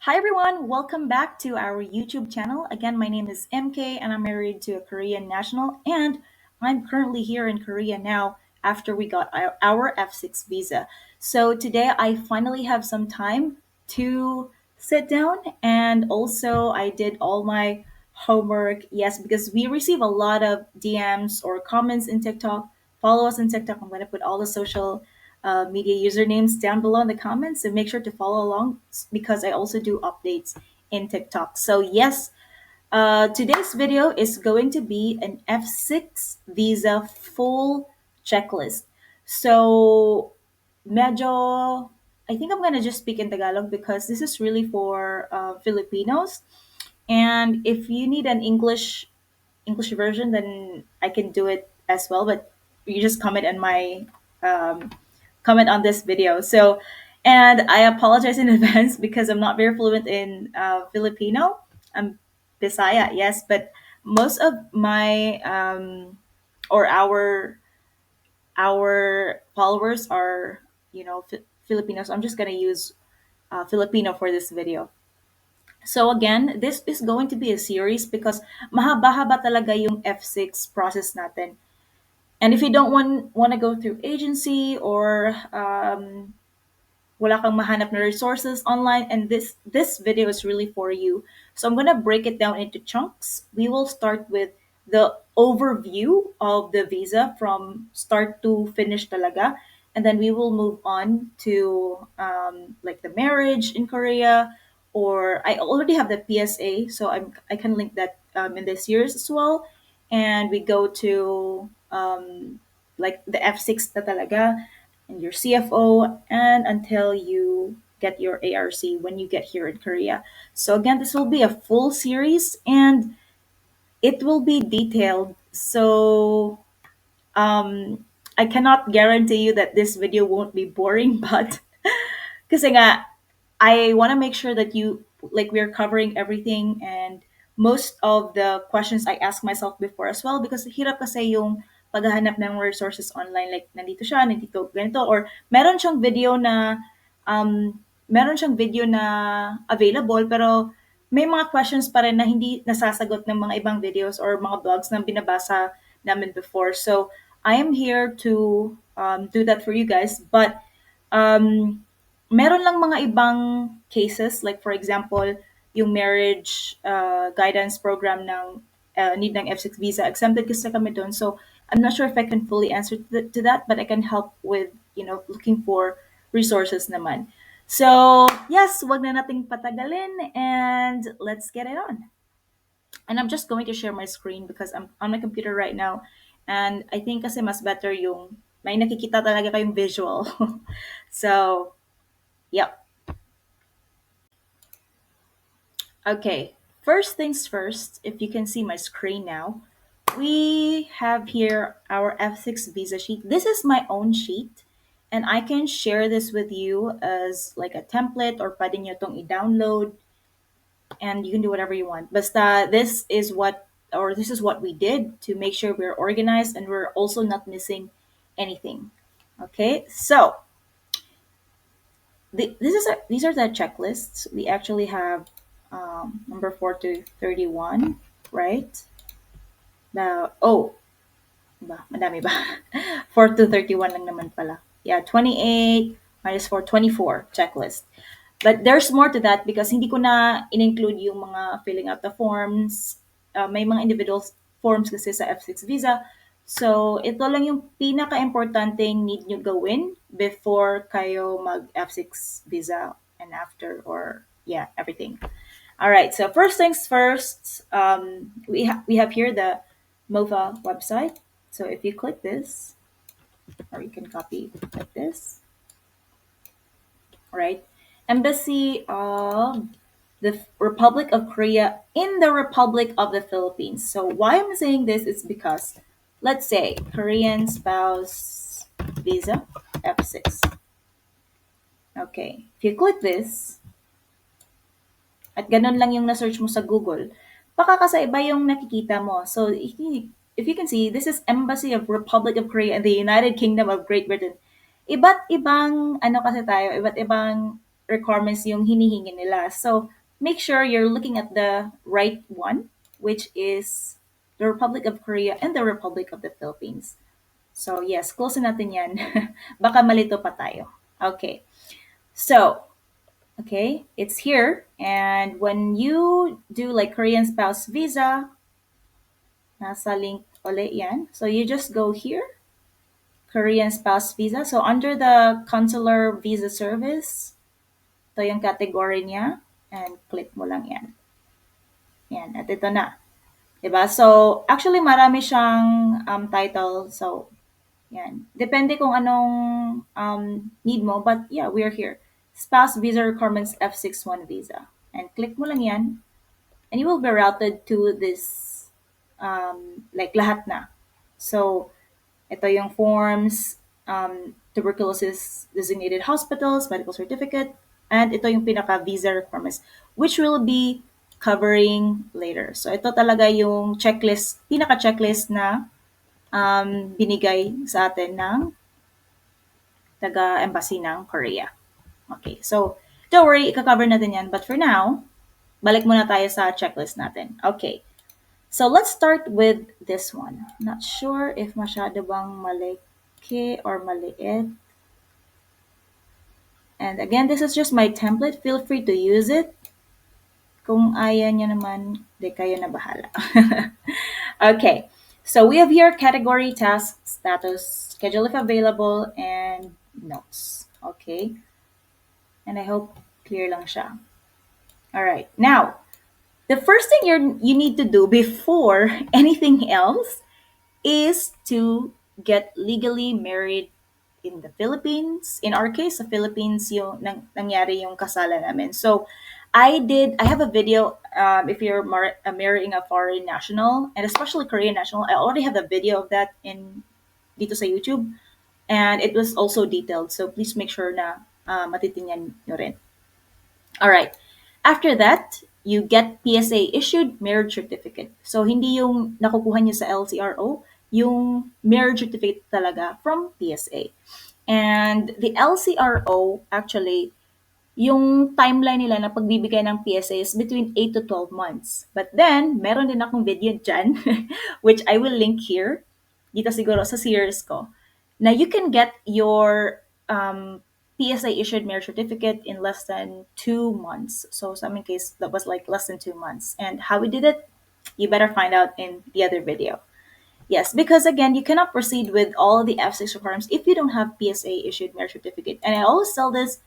Hi everyone, welcome back to our YouTube channel. Again, my name is MK and I'm married to a Korean national and I'm currently here in Korea now after we got our F6 visa. So today I finally have some time to sit down and also I did all my homework. Yes, because we receive a lot of DMs or comments in TikTok. Follow us on TikTok. I'm going to put all the social media usernames down below in the comments and make sure to follow along because I also do updates in TikTok. So, yes, today's video is going to be an F6 visa full checklist. So, medyo, I think I'm going to just speak in Tagalog because this is really for Filipinos. And if you need an English version, then I can do it as well. But you just um, comment on this video. So, and I apologize in advance because I'm not very fluent in Filipino. I'm Bisaya, yes, but most of my or our followers are Filipinos. I'm just gonna use Filipino for this video. So again, this is going to be a series because mahaba-haba talaga yung F6 process natin. And if you don't want to go through agency or wala kang mahanap na resources online, and this video is really for you. So I'm gonna break it down into chunks. We will start with the overview of the visa from start to finish talaga, and then we will move on to like the marriage in Korea, or I already have the PSA, so I can link that in this year's as well, and we go to like the F6 na talaga and your CFO, and until you get your ARC when you get here in Korea. So, again, this will be a full series and it will be detailed. So, I cannot guarantee you that this video won't be boring, but kasi nga, I want to make sure that we're covering everything and most of the questions I ask myself before as well because hirap kasi yung paghahanap ng resources online like nandito siya, nandito ganito or meron siyang video na available pero may mga questions pa rin na hindi nasasagot ng mga ibang videos or mga blogs na binabasa namin before. So I am here to do that for you guys, but um, meron lang mga ibang cases like for example yung marriage guidance program ng need ng F6 visa exempted kasi kami doon, so I'm not sure if I can fully answer to that, but I can help with looking for resources naman. So yes, wag na nating patagalin and let's get it on. And I'm just going to share my screen because I'm on my computer right now, and I think kasi mas better yung may nakikita talaga kayong visual. So yep. Okay, first things first, if you can see my screen now, we have here our F6 visa sheet. This is my own sheet, and I can share this with you as like a template or pwede nyo tong i-download and you can do whatever you want. Basta this is what we did to make sure we're organized and we're also not missing anything. Okay, so these are the checklists. We actually have number 4 to 31, right? Now, oh, madami ba? 4 to 31 lang naman pala. Yeah, 28 minus 4, 24 checklist. But there's more to that because hindi ko na in-include yung mga filling out the forms. May mga individual forms kasi sa F6 visa. So, ito lang yung pinaka-importanteng need nyo gawin before kayo mag F6 visa and after, or yeah, everything. All right, so first things first, we have here the MOFA website. So if you click this, or you can copy like this, right? Embassy of the Republic of Korea in the Republic of the Philippines. So why I'm saying this is because, let's say, Korean spouse visa F6. Okay, if you click this, at ganun lang yung na-search mo sa Google, baka kasi iba yung nakikita mo. So if you can see, this is Embassy of Republic of Korea and the United Kingdom of Great Britain. Iba't ibang ano kasi tayo, iba't ibang requirements yung hinihingi nila. So make sure you're looking at the right one, which is the Republic of Korea and the Republic of the Philippines. So yes, close na natin yan. Baka malito pa tayo. Okay. So, okay, it's here. And when you do like Korean spouse visa, nasa link ulit yan. So you just go here, Korean spouse visa. So under the consular visa service, ito yung category niya. And click mo lang yan. Yan, at ito na. Diba? So, actually marami siyang title. So, yan. Depende kung anong need mo. But yeah, we're here. Spouse visa requirements F61 visa. And click mo lang yan. And you will be routed to this, like lahat na. So, ito yung forms, tuberculosis designated hospitals, medical certificate, and ito yung pinaka-visa requirements, which will be covering later. So, ito talaga yung checklist, pinaka-checklist na binigay sa atin ng taga-embassy ng Korea. Okay, so don't worry, ika-cover natin yan. But for now, balik muna tayo sa checklist natin. Okay, so let's start with this one. Not sure if masyado bang malaki or maliit. And again, this is just my template. Feel free to use it. Kung ayaw nyo naman, di kayo na bahala. Okay, so we have here category, task, status, schedule if available, and notes. Okay, and I hope clear lang siya. All right, now, the first thing you need to do before anything else is to get legally married in the Philippines. In our case, sa Philippines yung nangyari yung kasalan namin. So, I have a video, if you're marrying a foreign national, and especially Korean national, I already have a video of that in dito sa YouTube. And it was also detailed. So, please make sure na matitingnan nyo rin. All right. After that, you get PSA issued marriage certificate. So hindi yung nakukuha niyo sa LCRO, yung marriage certificate talaga from PSA. And the LCRO actually yung timeline nila na pagbibigay ng PSA is between 8 to 12 months. But then, meron din akong video dyan, which I will link here, dito siguro sa series ko. Now, you can get your PSA issued marriage certificate in less than 2 months. So, in my case, that was like less than 2 months. And how we did it, you better find out in the other video. Yes, because again, you cannot proceed with all the F6 requirements if you don't have PSA issued marriage certificate. And I always tell this,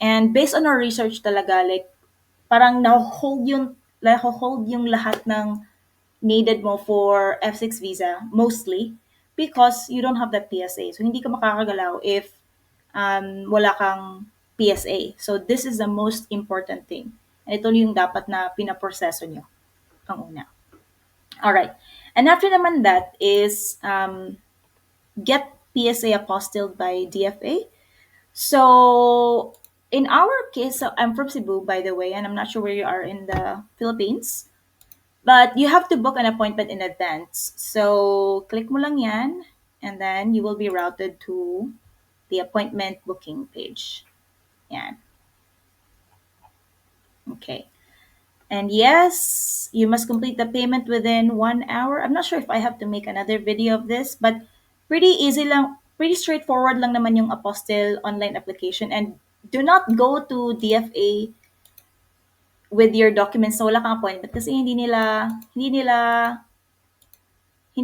and based on our research talaga, like, parang na-hold yung lahat ng needed mo for F6 visa, mostly, because you don't have that PSA. So, hindi ka makakagalaw if wala kang PSA. So, this is the most important thing. And ito yung dapat na pinaproseso nyo, ang una. Alright. And after naman that is get PSA apostilled by DFA. So, in our case, so I'm from Cebu, by the way, and I'm not sure where you are in the Philippines. But you have to book an appointment in advance. So, click mo lang yan, and then you will be routed to the appointment booking page. Yan. Okay. And yes, you must complete the payment within 1 hour. I'm not sure if I have to make another video of this, but pretty easy lang, pretty straightforward lang naman yung apostille online application. And do not go to DFA with your documents na wala kang appointment kasi hindi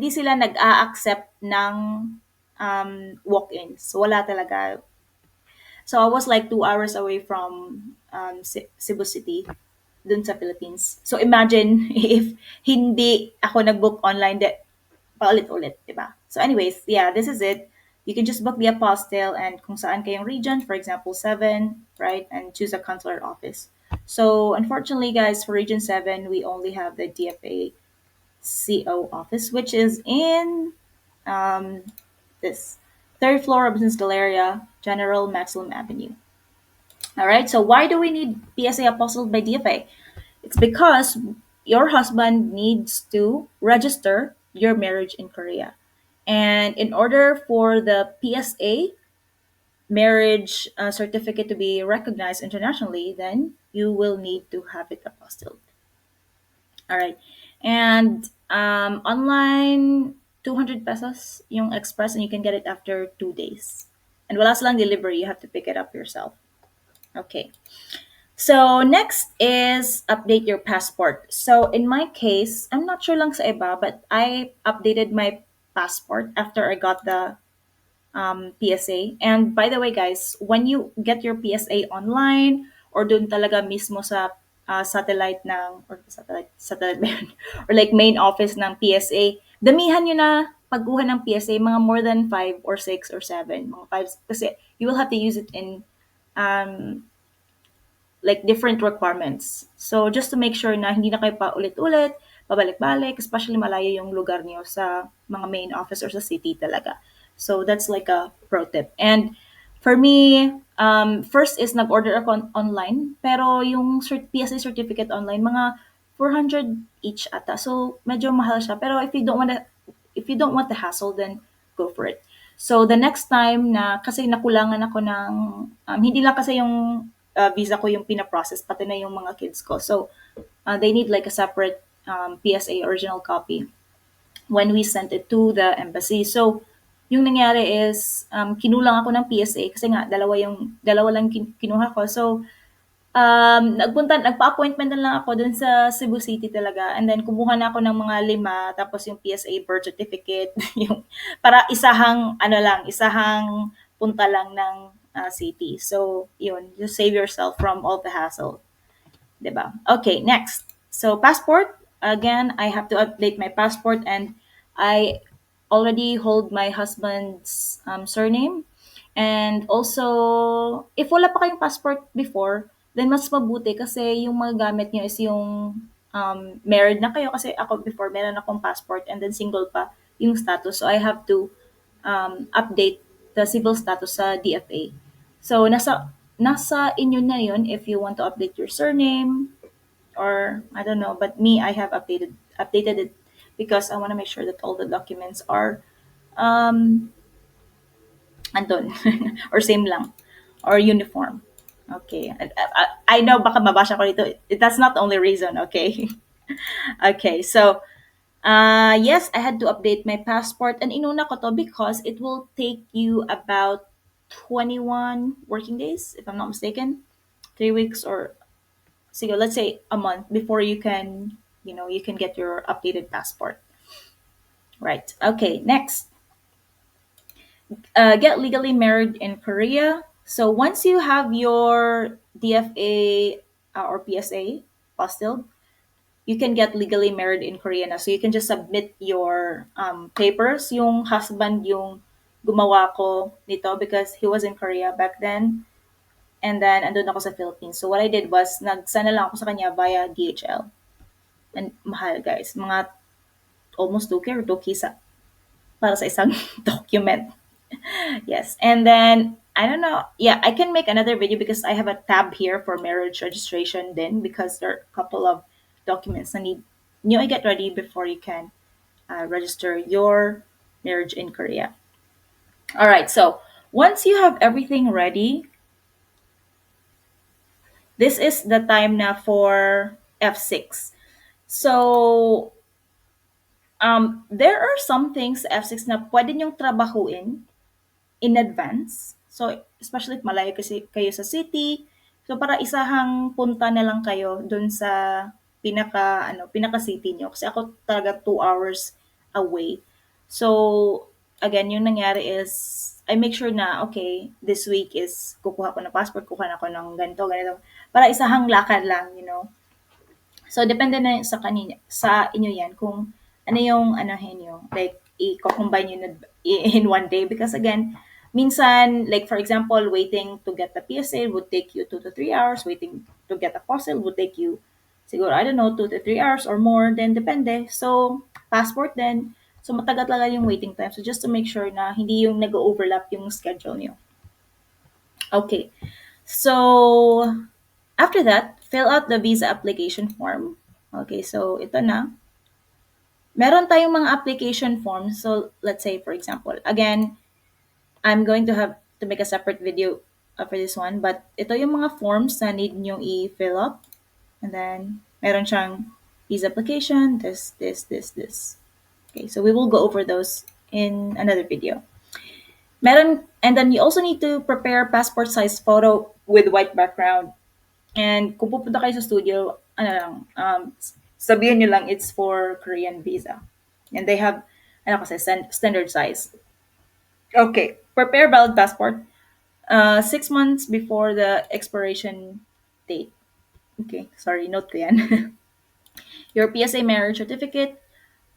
sila nag-a-accept ng walk-ins. So wala talaga. So I was like 2 hours away from Cebu City, dun sa Philippines. So imagine if hindi ako nag-book online, paulit-ulit, diba? So anyways, yeah, this is it. You can just book the apostille and kung saan kayong region, for example, 7, right? And choose a consular office. So unfortunately, guys, for Region 7, we only have the DFA CO office, which is in this third floor of Business Galleria, General Maximum Avenue. All right, so why do we need PSA apostilled by DFA? It's because your husband needs to register your marriage in Korea. And in order for the PSA marriage certificate to be recognized internationally, then you will need to have it apostilled. All right. And online, 200 pesos yung express, and you can get it after 2 days. And wala silang delivery. You have to pick it up yourself. Okay. So next is update your passport. So in my case, I'm not sure lang sa iba, but I updated my passport after I got the PSA. And by the way, guys, when you get your PSA online or dun talaga mismo sa satellite ng, or satellite ba yun? Or like main office ng PSA, damihan nyo na pagkuha ng PSA, mga more than 5 or 6 or 7, mga 5, kasi you will have to use it in um, like different requirements. So just to make sure na hindi na kayo pa ulit-ulit, pabalik-balik, especially malayo yung lugar niyo sa mga main office or sa city talaga. So that's like a pro tip. And for me, first is nag-order ako online, pero yung PSA certificate online, mga 400 each ata. So medyo mahal siya. Pero if you don't want the hassle, then go for it. So the next time na, kasi nakulangan ako ng, hindi lang kasi yung visa ko yung pina-process, pati na yung mga kids ko. So they need like a separate PSA original copy when we sent it to the embassy. So yung nangyari is kinulang ako ng PSA kasi nga dalawa lang kinuha ko. So nagpa-appointment na lang ako dun sa Cebu City talaga, and then kumuha na ako ng mga 5, tapos yung PSA birth certificate, yung para isahang punta lang ng city. So, yun, just save yourself from all the hassle, 'di ba? Okay, next. So, passport. Again, I have to update my passport, and I already hold my husband's surname. And also, if wala pa kayong passport before, then mas mabuti kasi yung mga gamit niyo is yung married na kayo. Kasi ako before, meron akong passport and then single pa yung status. So, I have to update the civil status sa DFA. So, nasa inyo na yun if you want to update your surname, or I don't know, but me, I have updated it because I want to make sure that all the documents are um andun or same lang or uniform. Okay. I know baka mabasha ko dito. That's not the only reason, okay? Okay. So, yes, I had to update my passport, and inuna ko to because it will take you about 21 working days if I'm not mistaken. 3 weeks, or so let's say a month before you can get your updated passport. Right. Okay. Next, get legally married in Korea. So once you have your DFA or PSA postilled, you can get legally married in Korea na. So you can just submit your papers. Yung husband yung gumawa ko nito because he was in Korea back then. And then andun ako sa Philippines. So what I did was nagsana lang ako sa kanya via DHL. And mahal, guys. Mga almost 2K or 2K para sa isang document. Yes. And then, I don't know. Yeah, I can make another video because I have a tab here for marriage registration then, because there are a couple of documents I need you get ready before you can register your marriage in Korea. All right. So once you have everything ready, this is the time now for F6. So there are some things sa F6 na pwede niyong trabahuin in advance. So, especially if malayo kasi kayo sa city. So, para isahang punta na lang kayo dun sa pinaka city nyo. Kasi ako talaga 2 hours away. So, again, yung nangyari is, I make sure na, okay, this week is kukuha ko ng passport, kukuha na ako ng ganito, ganito. Para isahang lakad lang, So, depende na sa kanina, sa inyo yan kung ano yung anahin nyo. Like, i-combine nyo in one day. Because again, minsan, like for example, waiting to get the PSA would take you 2 to 3 hours. Waiting to get a fossil would take you, siguro, I don't know, 2 to 3 hours or more. Then, depende. So, passport then. So, matagal talaga yung waiting time. So, just to make sure na hindi yung nag-overlap yung schedule nyo. Okay. So, after that, fill out the visa application form. Okay, so ito na. Meron tayong mga application forms. So, let's say, for example, again, I'm going to have to make a separate video for this one. But ito yung mga forms na need nyo i-fill up. And then, meron siyang visa application, this. Okay, so we will go over those in another video. Meron, and then you also need to prepare passport size photo with white background. And kung pupunta kayo sa studio, ano lang, sabihin nyo lang it's for Korean visa. And they have, ano kasi, standard size. Okay, prepare valid passport 6 months before the expiration date. Okay, sorry, note ko yan. Your PSA marriage certificate.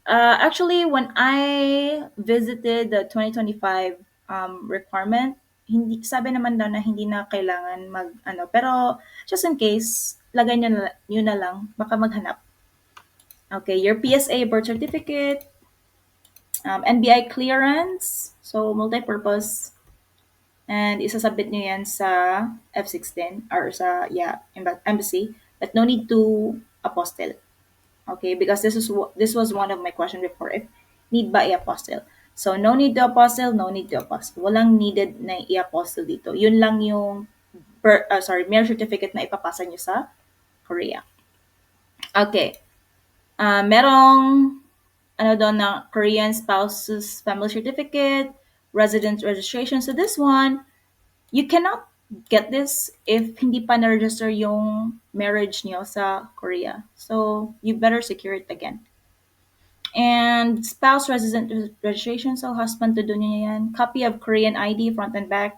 Actually, when I visited the 2025 requirement, hindi sabi naman daw na hindi na kailangan mag ano, pero just in case, lagay nyo na lang, baka maghanap. Okay, your PSA birth certificate, NBI clearance, so multi-purpose, and isasubmit nyo yan sa F16 or sa, yeah, embassy, but no need to apostille. Okay, because this was one of my question before. If need ba i-apostle? So no need to apostle, no need to apostle. Walang needed na i-apostle dito. Yun lang yung marriage certificate na ipapasa nyo sa Korea. Okay. Merong ano doon na Korean spouse's family certificate, residence registration. So this one, you cannot get this if hindi pa na-register yung marriage niyo sa Korea. So you better secure it again. And spouse resident registration, so husband to doon niya yan. Copy of Korean ID, front and back.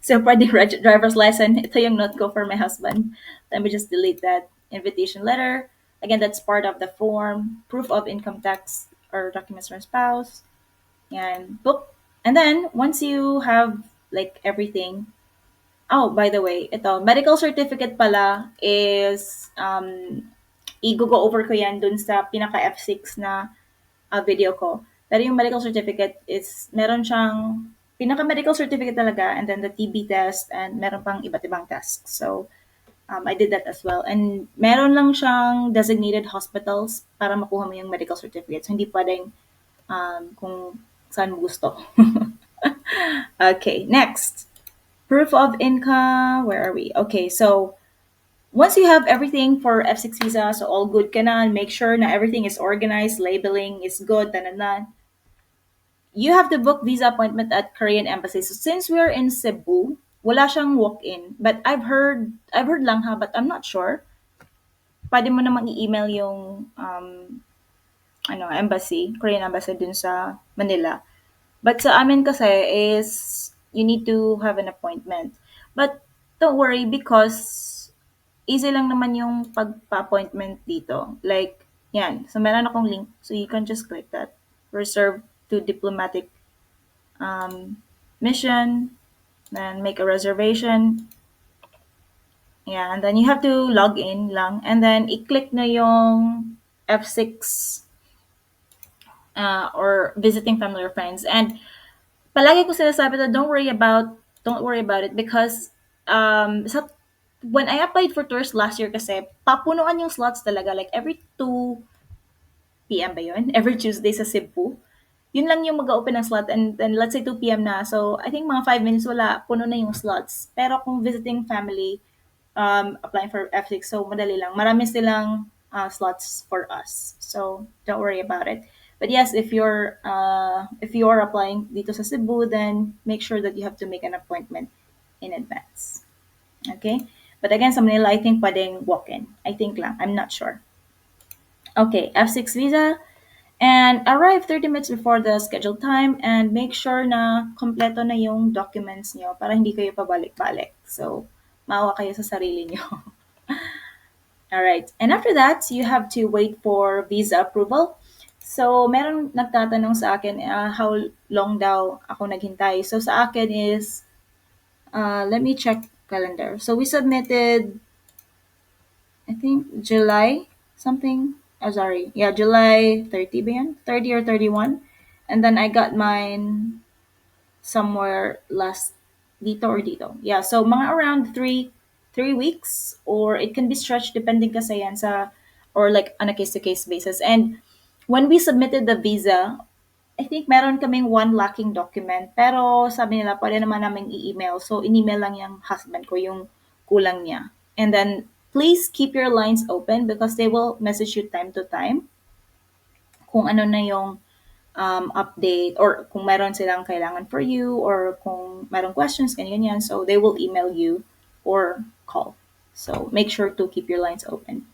So pwede driver's license. Ito yung note ko for my husband. Let me just delete that. Invitation letter. Again, that's part of the form. Proof of income tax or documents from spouse. And book. And then, once you have like everything, oh, by the way, ito, medical certificate pala is, i-go over ko yan dun sa pinaka F6 na video ko. Pero yung medical certificate is, meron siyang pinaka-medical certificate talaga, and then the TB test, and meron pang iba't ibang tests. So, I did that as well. And meron lang siyang designated hospitals para makuha mo yung medical certificate. So, hindi pwedeng kung saan mo gusto. Okay, next. Proof of income. Where are we? Okay, so once you have everything for F6 visa, so all good ka na, make sure na everything is organized, labeling is good, tananan. You have to book visa appointment at Korean embassy. So since we're in Cebu, wala siyang walk-in. But I've heard lang ha, but I'm not sure. Pwede mo namang i-email yung embassy, Korean embassy dun sa Manila. But sa amin kasi is you need to have an appointment. But don't worry because easy lang naman yung pagpa-appointment dito. Like, yan. So, meron akong link. So, you can just click that. Reserve to diplomatic mission. Then, make a reservation. Yeah, and then you have to log in lang. And then, i-click na yung F6 or visiting family or friends. And, palagi ko sinasabi na don't worry about it because when I applied for tours last year kasi, papunuan yung slots talaga. Like, every 2 p.m. ba yun? Every Tuesday sa Cebu. Yun lang yung mag-open ng slot. And then, let's say 2 p.m. na. So, I think mga 5 minutes wala, puno na yung slots. Pero kung visiting family, applying for F6, so madali lang. Marami silang slots for us. So, don't worry about it. But yes, if you're applying dito sa Cebu, then make sure that you have to make an appointment in advance. Okay? But again, sa Manila, I think pwedeng walk-in. I think lang. I'm not sure. Okay, F6 visa. And arrive 30 minutes before the scheduled time and make sure na kompleto na yung documents nyo para hindi kayo pabalik-balik. So, maawa kayo sa sarili nyo. Alright. And after that, you have to wait for visa approval. So, meron nagtatanong sa akin how long daw ako naghintay. So, sa akin is, let me check calendar. So, we submitted, I think, July something. Oh, sorry. Yeah, July 30 ba yan? 30 or 31. And then I got mine somewhere last dito or dito. Yeah, so mga around three weeks or it can be stretched depending kasi yan sa or like on a case to case basis. And when we submitted the visa, I think meron kaming one lacking document, pero sabi nila pwede naman naming i-email. So, in-email lang yung husband ko yung kulang niya. And then, please keep your lines open because they will message you time to time kung ano na yung update or kung meron silang kailangan for you or kung meron questions, ganyan. So, they will email you or call. So, make sure to keep your lines open.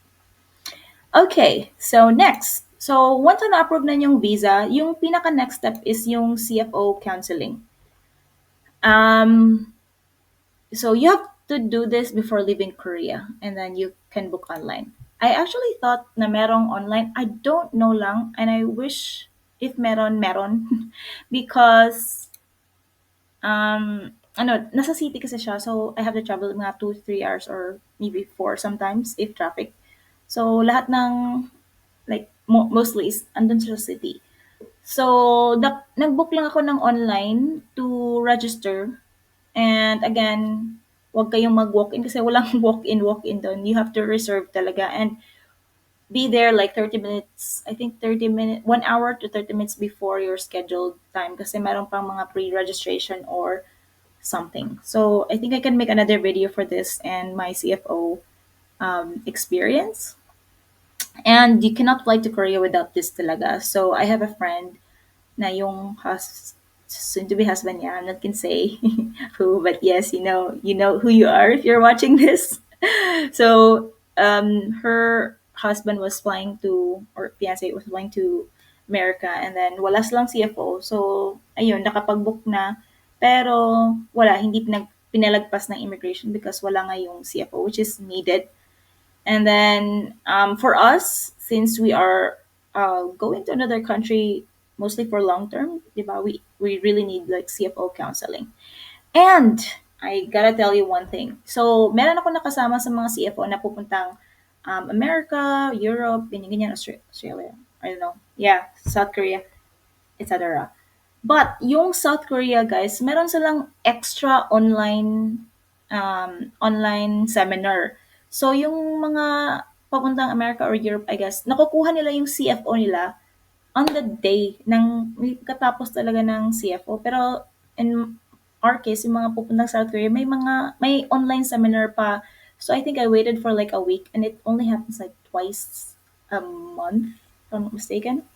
Okay, so next. So, once na-approve na yung visa, yung pinaka-next step is yung CFO counseling. Um, so, you have to do this before leaving Korea and then you can book online. I actually thought na merong online. I don't know lang and I wish if meron. Because, nasa city kasi siya. So, I have to travel mga 2, 3 hours or maybe 4 sometimes if traffic. So, lahat ng like mostly is andun sa city. So, nag-book lang ako ng online to register. And again, wag kayong mag-walk-in kasi walang walk-in doon. You have to reserve talaga and be there like 30 minutes, I think 30 minutes, 1 hour to 30 minutes before your scheduled time kasi meron pang mga pre-registration or something. So, I think I can make another video for this and my CFO experience. And you cannot fly to Korea without this talaga. So I have a friend na yung soon to be husband niya. I'm not gonna say who, but yes, you know who you are if you're watching this. So her husband was flying to, or fiance was flying to America, and then wala silang CFO. So ayun, nakapag-book na, pero wala, hindi pinalagpas ng immigration because wala nga yung CFO, which is needed. And then for us, since we are going to another country mostly for long term, diba, we really need like CFO counseling. And I gotta tell you one thing. So, meron ako nakasama sa mga CFO na pupuntang America, Europe, ganyan, Australia, I don't know. Yeah, South Korea, etc. But yung South Korea, guys, meron silang extra online seminar. So yung mga papuntang America or Europe, I guess, nakukuha nila yung CFO nila on the day ng katapos talaga ng CFO. Pero in our case, yung mga pupuntang South Korea, may online seminar pa. So I think I waited for like a week and it only happens like twice a month, if I'm not mistaken.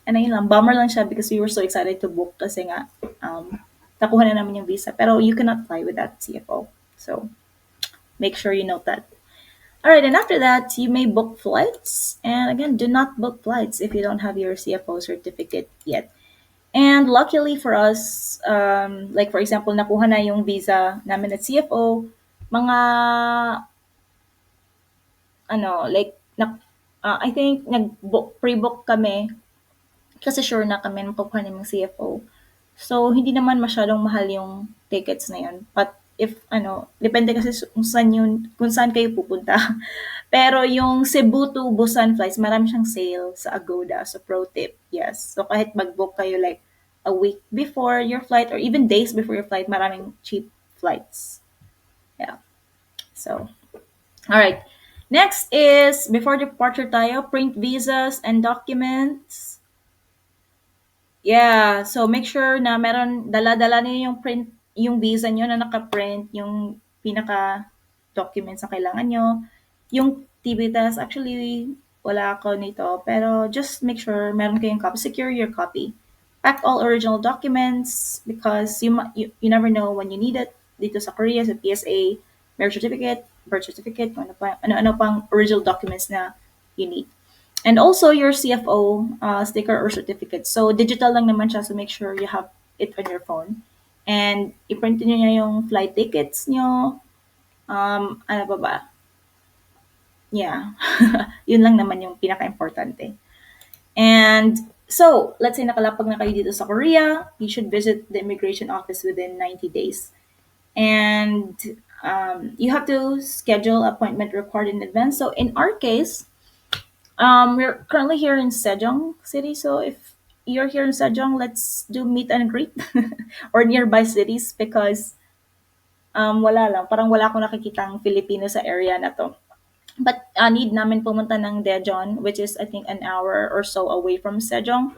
And ayun lang, bummer lang siya because we were so excited to book kasi nga, nakuha na namin yung visa. Pero you cannot fly with that CFO. So, make sure you note that. Alright, and after that, you may book flights. And again, do not book flights if you don't have your CFO certificate yet. And luckily for us, like for example, nakuha na yung visa namin at CFO, mga, I think pre-book kami kasi sure na kami makukuha namin yung CFO. So, hindi naman masyadong mahal yung tickets na yun. But if, depende kasi kung saan kayo pupunta. Pero yung Cebu to Busan flights, marami siyang sale sa Agoda. So, pro tip, yes. So, kahit mag-book kayo like a week before your flight or even days before your flight, maraming cheap flights. Yeah. So, all right. Next is, before departure tayo, print visas and documents. Yeah, so make sure na meron dala-dala niyo yung print, yung visa niyo na naka-print, yung pinaka documents na kailangan niyo. Yung TB test, actually wala ako nito, pero just make sure meron kayong copy. Secure your copy. Pack all original documents because you never know when you need it. Dito sa Korea, sa PSA, marriage certificate, birth certificate, ano pang original documents na you need. And also your CFO sticker or certificate. So digital lang naman siya, so make sure you have it on your phone. And i-print niyo yung flight tickets niyo. Ano pa ba? Yeah. Yun lang naman yung pinaka-importante. And so, let's say nakalapag na kayo dito sa Korea, you should visit the immigration office within 90 days. And you have to schedule appointment required in advance. So in our case, we're currently here in Sejong City, so if you're here in Sejong, let's do meet and greet or nearby cities because wala lang, parang wala akong nakikitang Filipino sa area na to. But need namin pumunta ng Daejeon, which is I think an hour or so away from Sejong.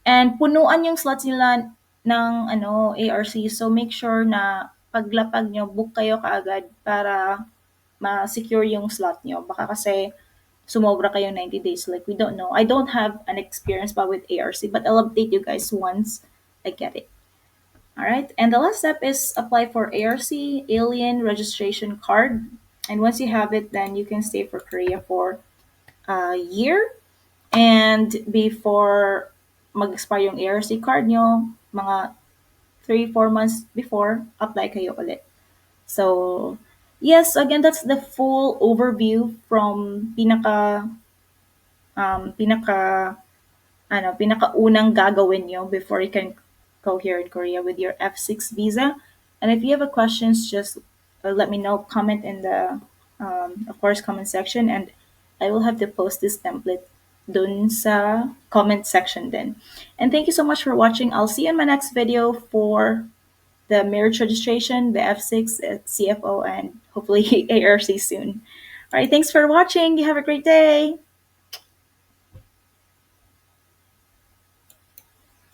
And punuan yung slots nila ng ano, ARC. So make sure na paglapag nyo, book kayo kaagad para ma-secure yung slot nyo. Baka kasi sumobra kayo 90 days. Like, we don't know. I don't have an experience pa with ARC, but I'll update you guys once I get it. All right. And the last step is apply for ARC, Alien Registration Card. And once you have it, then you can stay for Korea for a year. And before mag-expire yung ARC card nyo, mga 3-4 months before, apply kayo ulit. So, yes, again, that's the full overview from pinaka pinakaunang gagawin nyo before you can go here in Korea with your F6 visa. And if you have a questions, just let me know. Comment in the, of course, comment section, and I will have to post this template dun sa comment section then. And thank you so much for watching. I'll see you in my next video for the marriage registration, the F6, CFO, and hopefully ARC soon. All right, thanks for watching. You have a great day.